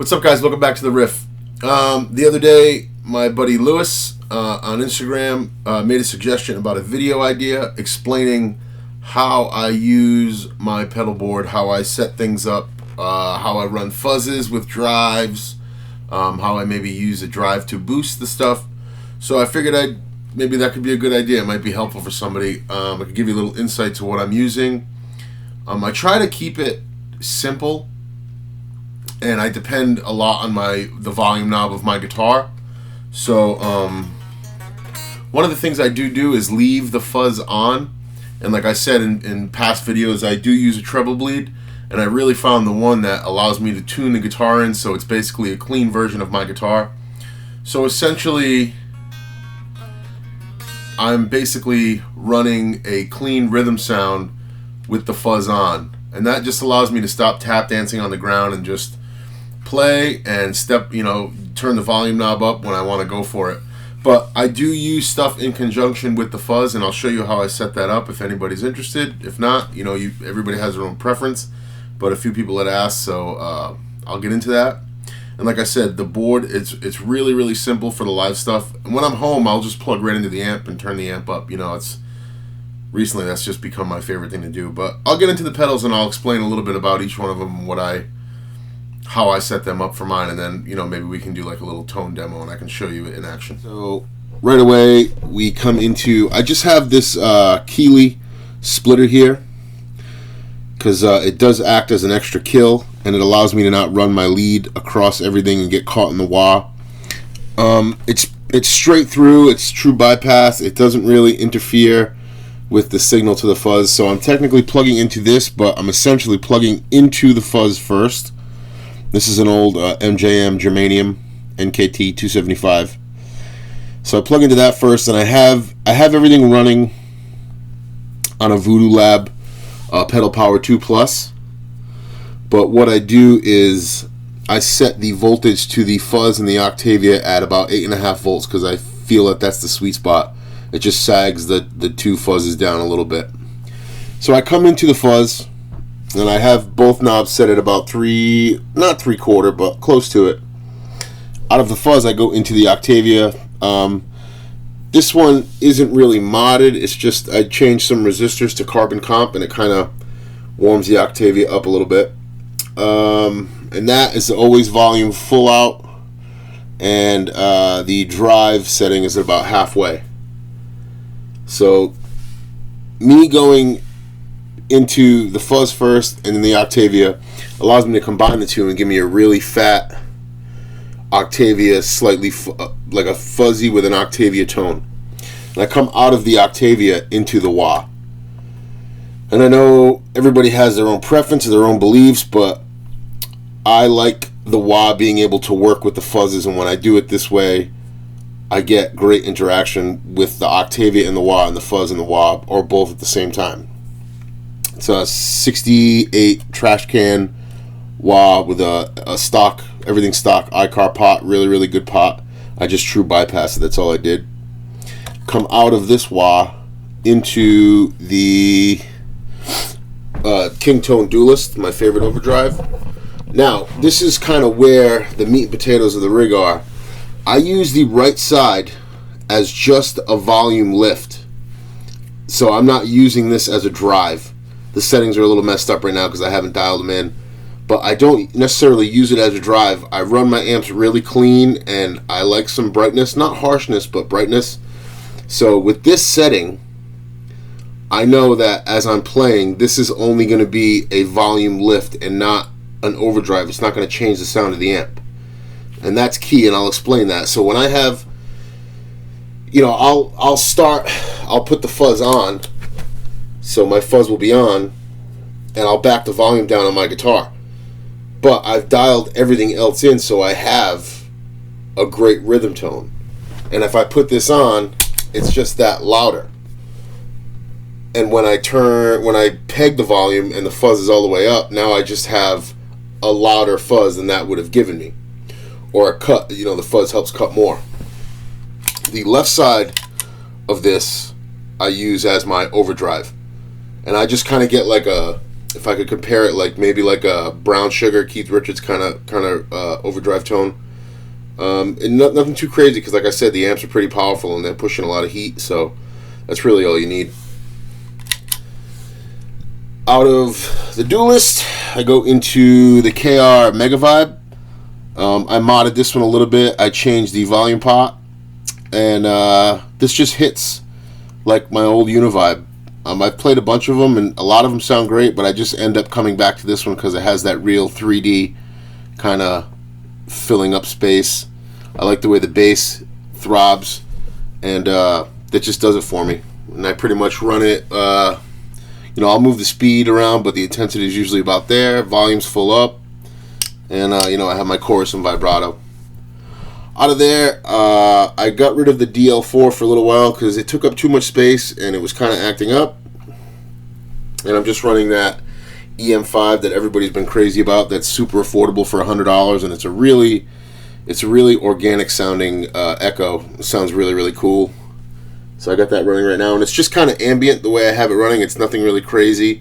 What's up, guys? Welcome back to the riff. The other day, my buddy Lewis on Instagram made a suggestion about a video idea explaining how I use my pedal board, how I set things up, how I run fuzzes with drives, how I maybe use a drive to boost the stuff. So I figured maybe that could be a good idea. It might be helpful for somebody. I could give you a little insight to what I'm using. I try to keep it simple, and I depend a lot on the volume knob of my guitar. So one of the things I do is leave the fuzz on, and like I said in past videos, I do use a treble bleed, and I really found the one that allows me to tune the guitar in, so it's basically a clean version of my guitar. So essentially I'm basically running a clean rhythm sound with the fuzz on, and that just allows me to stop tap dancing on the ground and just play and turn the volume knob up when I want to go for it. But I do use stuff in conjunction with the fuzz, and I'll show you how I set that up if anybody's interested. If not, everybody has their own preference, but a few people had asked, so I'll get into that. And like I said, the board, it's really, really simple for the live stuff. And when I'm home, I'll just plug right into the amp and turn the amp up. Recently that's just become my favorite thing to do. But I'll get into the pedals and I'll explain a little bit about each one of them, how I set them up for mine, and then maybe we can do like a little tone demo and I can show you it in action. So right away we come into, I just have this Keeley splitter here because it does act as an extra kill, and it allows me to not run my lead across everything and get caught in the wah. It's straight through, it's true bypass, it doesn't really interfere with the signal to the fuzz. So I'm technically plugging into this, but I'm essentially plugging into the fuzz first. This is an old MJM Germanium NKT 275. So I plug into that first, and I have everything running on a Voodoo Lab Pedal Power 2 Plus. But what I do is I set the voltage to the fuzz and the Octavia at about 8.5 volts because I feel that that's the sweet spot. It just sags the two fuzzes down a little bit. So I come into the fuzz, and I have both knobs set at about not 3/4, but close to it. Out of the fuzz, I go into the Octavia. This one isn't really modded. It's just I changed some resistors to carbon comp, and it kind of warms the Octavia up a little bit. And that is always volume full out, and the drive setting is about halfway. So me going into the fuzz first and then the Octavia allows me to combine the two and give me a really fat Octavia, slightly like a fuzzy with an Octavia tone. And I come out of the Octavia into the wah. And I know everybody has their own preference and their own beliefs, but I like the wah being able to work with the fuzzes, and when I do it this way, I get great interaction with the Octavia and the wah and the fuzz and the wah, or both at the same time. It's a 68 trash can wah with a stock, everything stock iCar pot, really, really good pot. I just true bypassed it, that's all I did. Come out of this wah into the King Tone Duelist, my favorite overdrive. Now, this is kind of where the meat and potatoes of the rig are. I use the right side as just a volume lift, so I'm not using this as a drive. The settings are a little messed up right now because I haven't dialed them in, but I don't necessarily use it as a drive. I run my amps really clean, and I like some brightness, not harshness, but brightness. So with this setting, I know that as I'm playing, this is only going to be a volume lift and not an overdrive. It's not going to change the sound of the amp, and that's key, and I'll explain that. So when I have, I'll put the fuzz on, so my fuzz will be on, and I'll back the volume down on my guitar, but I've dialed everything else in, so I have a great rhythm tone. And if I put this on, it's just that louder. And when I peg the volume and the fuzz is all the way up, now I just have a louder fuzz than that would have given me, or a cut. The fuzz helps cut more. The left side of this I use as my overdrive, and I just kind of get like a if I could compare it, like maybe like a Brown Sugar, Keith Richards kind of overdrive tone. And nothing too crazy, because like I said, the amps are pretty powerful and they're pushing a lot of heat, so that's really all you need. Out of the Duelist, I go into the KR Mega Vibe. I modded this one a little bit. I changed the volume pot, and this just hits like my old Univibe. I've played a bunch of them, and a lot of them sound great, but I just end up coming back to this one because it has that real 3D kind of filling up space. I like the way the bass throbs, and that just does it for me. And I pretty much run it, I'll move the speed around, but the intensity is usually about there. Volume's full up, and I have my chorus and vibrato. Out of there, I got rid of the DL4 for a little while because it took up too much space and it was kind of acting up. And I'm just running that EM5 that everybody's been crazy about. That's super affordable for $100, and it's a really organic sounding echo. It sounds really, really cool. So I got that running right now, and it's just kind of ambient the way I have it running. It's nothing really crazy.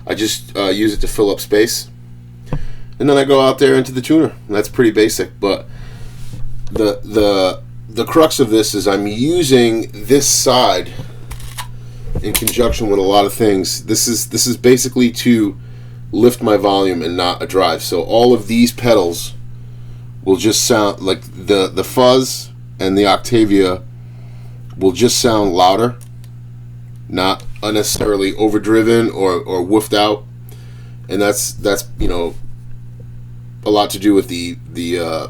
I just use it to fill up space. And then I go out there into the tuner, and that's pretty basic. But the crux of this is I'm using this side in conjunction with a lot of things. This is basically to lift my volume and not a drive. So all of these pedals will just sound like the Fuzz and the Octavia will just sound louder, not unnecessarily overdriven or woofed out. And that's a lot to do with the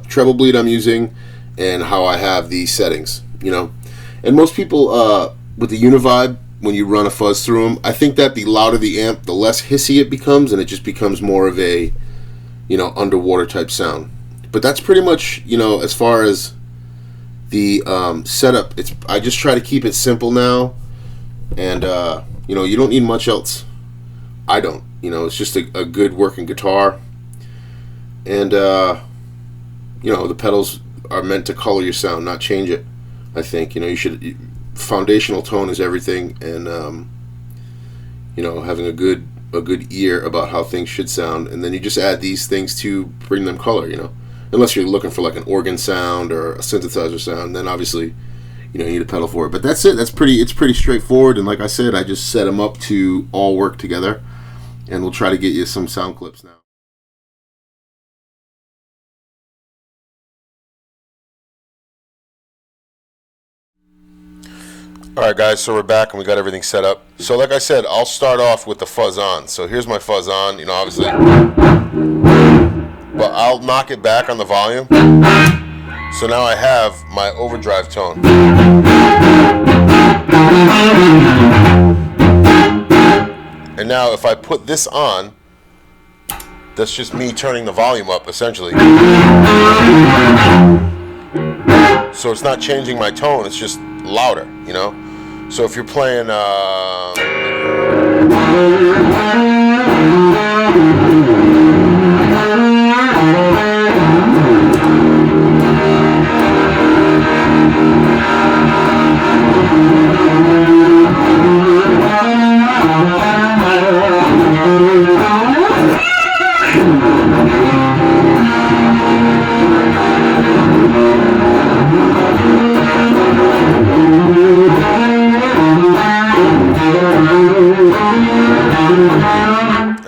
treble bleed I'm using and how I have these settings, And most people with the Univibe, when you run a fuzz through them, I think that the louder the amp, the less hissy it becomes, and it just becomes more of a underwater type sound. But that's pretty much as far as the setup. I just try to keep it simple now, and you don't need much else. I don't. It's just a good working guitar, and the pedals are meant to color your sound, not change it. I think you should. Foundational tone is everything, and having a good ear about how things should sound, and then you just add these things to bring them color. Unless you're looking for like an organ sound or a synthesizer sound, then obviously you need a pedal for it. But that's it. It's pretty straightforward, and like I said, I just set them up to all work together, and we'll try to get you some sound clips now. Alright guys, so we're back and we got everything set up. So like I said, I'll start off with the fuzz on. So here's my fuzz on, obviously. But I'll knock it back on the volume. So now I have my overdrive tone. And now if I put this on, that's just me turning the volume up essentially. So it's not changing my tone, it's just louder, So if you're playing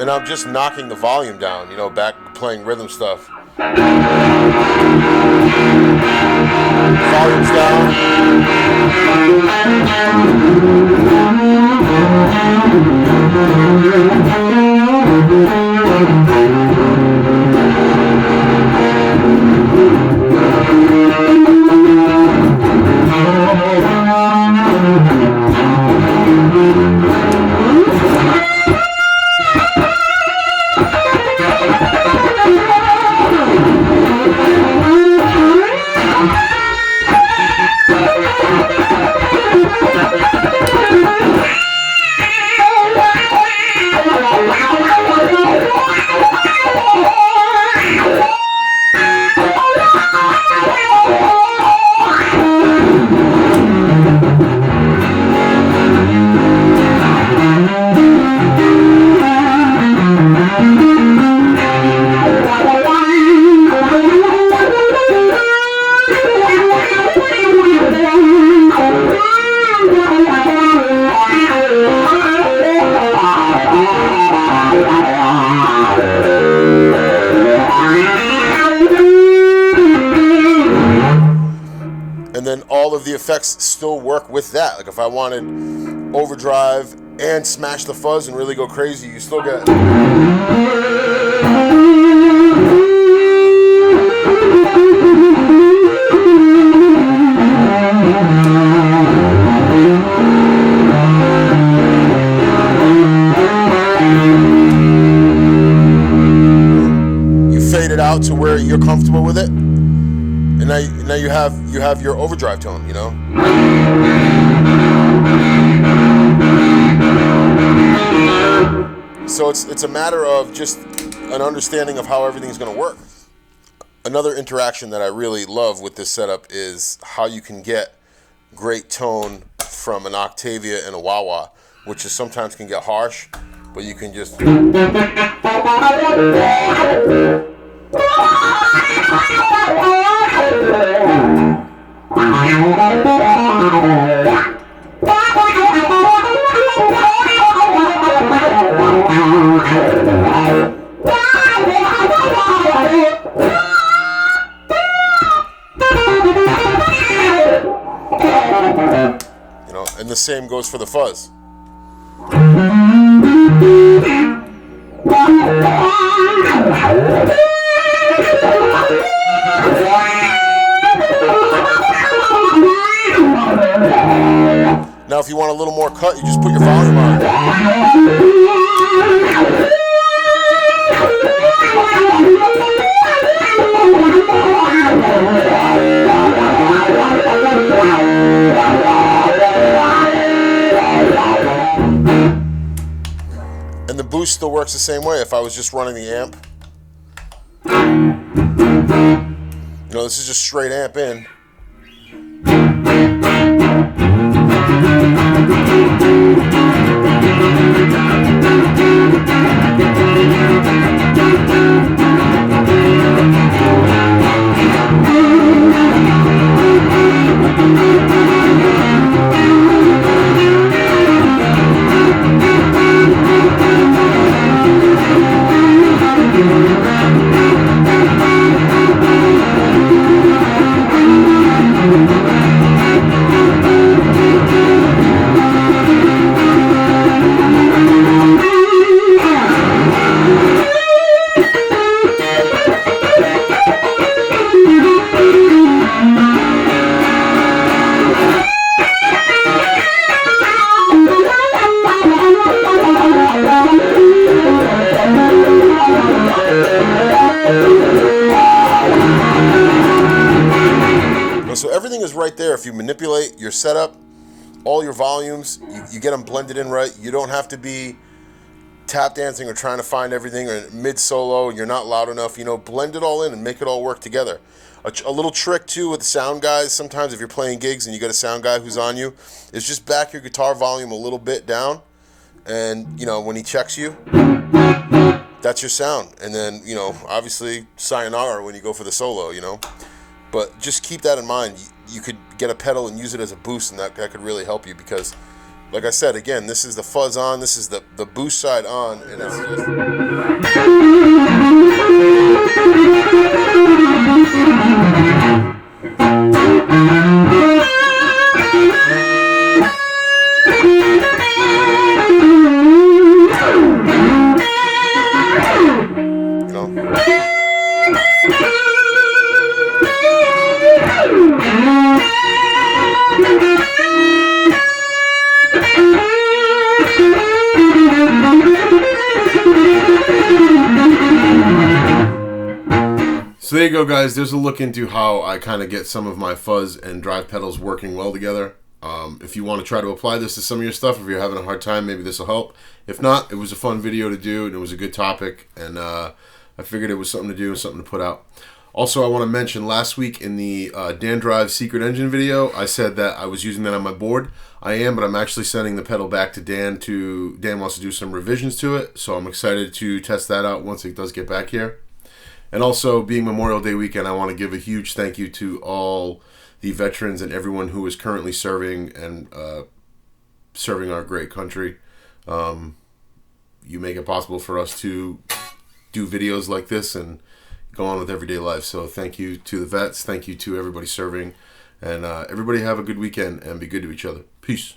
and I'm just knocking the volume down, back playing rhythm stuff. Volume's down. effects still work with that. Like if I wanted overdrive and smash the fuzz and really go crazy, you still get. It out to where you're comfortable with it, and now you have your overdrive tone, you know. So it's a matter of just an understanding of how everything's going to work. Another interaction that I really love with this setup is how you can get great tone from an Octavia and a wah-wah, which is sometimes can get harsh, but you can just. You know, and the same goes for the fuzz. Now if you want a little more cut, you just put your volume on. And the boost still works the same way if I was just running the amp. You know, this is just straight amp in. So everything is right there. If you manipulate your setup, all your volumes, you get them blended in right. You don't have to be tap dancing or trying to find everything, or mid solo you're not loud enough. You know, blend it all in and make it all work together. A little trick too with the sound guys, sometimes if you're playing gigs and you got a sound guy who's on you, is just back your guitar volume a little bit down, and you know, when he checks you, that's your sound. And then, you know, obviously sayonara when you go for the solo, you know. But just keep that in mind. You could get a pedal and use it as a boost, and that could really help you, because like I said, again, this is the fuzz on, this is the boost side on, and it's just... You know? So there you go, guys. There's a look into how I kind of get some of my fuzz and drive pedals working well together. If you want to try to apply this to some of your stuff, if you're having a hard time, maybe this will help. If not, it was a fun video to do, and it was a good topic, and I figured it was something to do and something to put out. Also, I want to mention, last week in the Dan Drive Secret Engine video, I said that I was using that on my board. I am, but I'm actually sending the pedal back to Dan. Dan wants to do some revisions to it, so I'm excited to test that out once it does get back here. And also, being Memorial Day weekend, I want to give a huge thank you to all the veterans and everyone who is currently serving and serving our great country. You make it possible for us to do videos like this and go on with everyday life. So thank you to the vets. Thank you to everybody serving. And everybody have a good weekend and be good to each other. Peace.